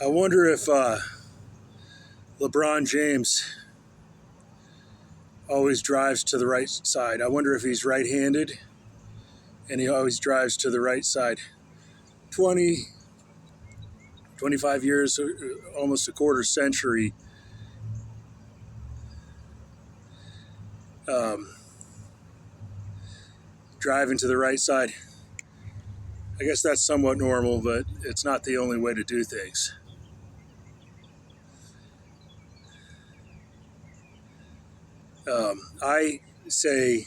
I wonder if LeBron James always drives to the right side. I wonder if he's right-handed and he always drives to the right side. 20, 25 years, almost a quarter century, um, driving to the right side. I guess that's somewhat normal, but it's not the only way to do things. I say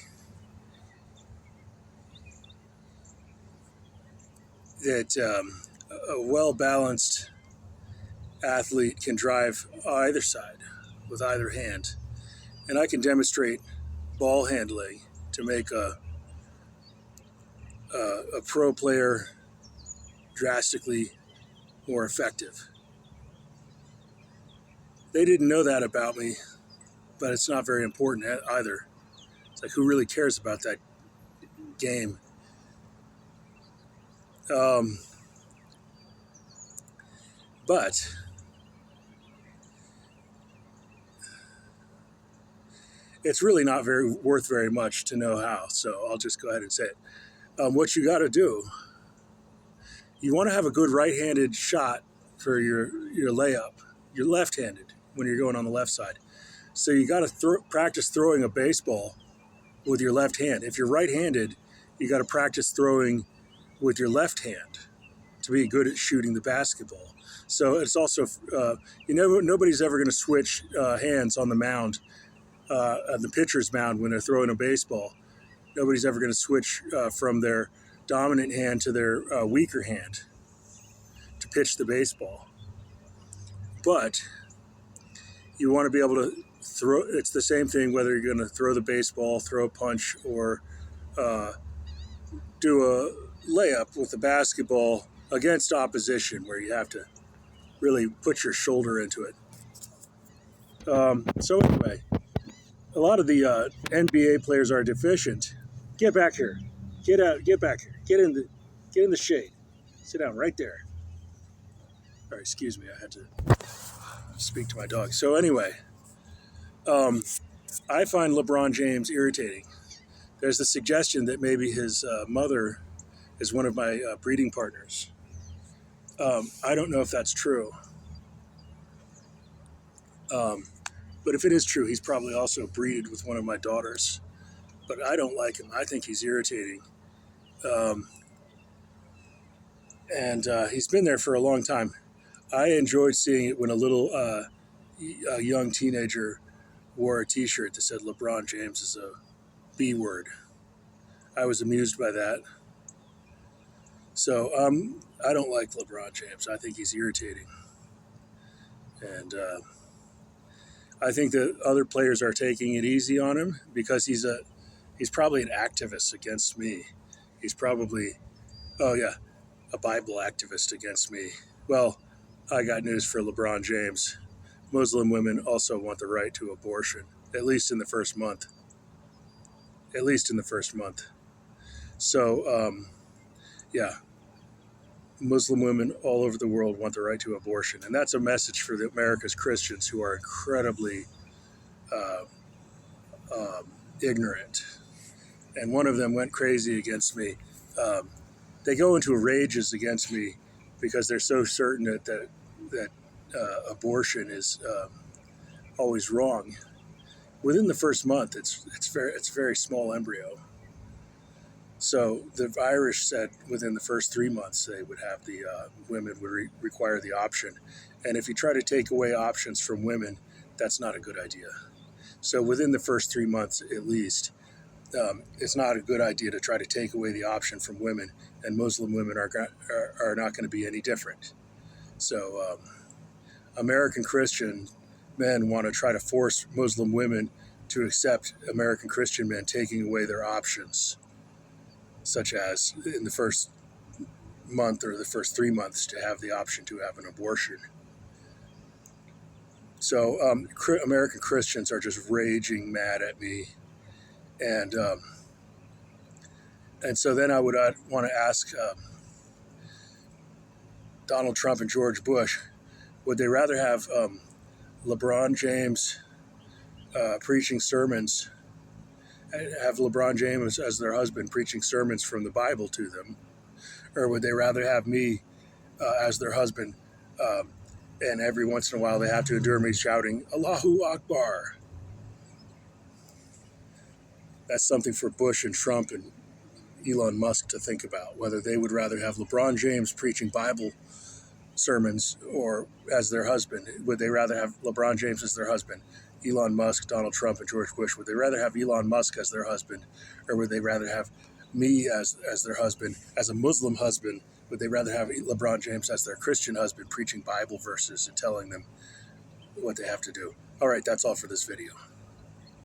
that a well-balanced athlete can drive either side with either hand. And I can demonstrate ball handling to make a pro player drastically more effective. They didn't know that about me, but it's not very important either. It's like, who really cares about that game? But it's really not worth very much to know how, so I'll just go ahead and say it. What you got to do, you want to have a good right-handed shot for your layup. You're left-handed when you're going on the left side. So you got to practice throwing a baseball with your left hand. If you're right-handed, you got to practice throwing with your left hand to be good at shooting the basketball. So it's also, nobody's ever going to switch hands on the mound, on the pitcher's mound when they're throwing a baseball. Nobody's ever going to switch from their dominant hand to their weaker hand to pitch the baseball. But you want to be able to throw. It's the same thing whether you're going to throw the baseball, throw a punch, or do a layup with the basketball against opposition, where you have to really put your shoulder into it. So anyway, a lot of the NBA players are deficient. Get back here. Get out. Get back here. Get in the shade. Sit down right there. All right, excuse me. I had to speak to my dog. So anyway, I find LeBron James irritating. There's the suggestion that maybe his mother is one of my breeding partners. I don't know if that's true. But if it is true, he's probably also breeded with one of my daughters. But I don't like him. I think he's irritating. And he's been there for a long time. I enjoyed seeing it when a young teenager wore a T-shirt that said LeBron James is a B word. I was amused by that. So I don't like LeBron James. I think he's irritating. And I think that other players are taking it easy on him because he's probably an activist against me. He's probably, a Bible activist against me. Well, I got news for LeBron James. Muslim women also want the right to abortion, at least in the first month. At least in the first month. So, Muslim women all over the world want the right to abortion. And that's a message for the America's Christians who are incredibly ignorant. And one of them went crazy against me. They go into rages against me because they're so certain that abortion is always wrong. Within the first month, it's a very small embryo. So the Irish said within the first 3 months they would have the women would require the option, and if you try to take away options from women, that's not a good idea. So within the first 3 months at least, it's not a good idea to try to take away the option from women, and Muslim women are not going to be any different. So American Christian men want to try to force Muslim women to accept American Christian men taking away their options, such as in the first month or the first 3 months to have the option to have an abortion. So American Christians are just raging mad at me. And so then I would want to ask Donald Trump and George Bush, Would they rather have LeBron James preaching sermons, have LeBron James as their husband preaching sermons from the Bible to them? Or would they rather have me as their husband, and every once in a while they have to endure me shouting, Allahu Akbar? That's something for Bush and Trump and Elon Musk to think about, whether they would rather have LeBron James preaching Bible sermons or as their husband. Would they rather have LeBron James as their husband? Elon Musk, Donald Trump, and George Bush, would they rather have Elon Musk as their husband, or would they rather have me as their husband, as a Muslim husband? Would they rather have LeBron James as their Christian husband preaching Bible verses and telling them what they have to do? All right, that's all for this video.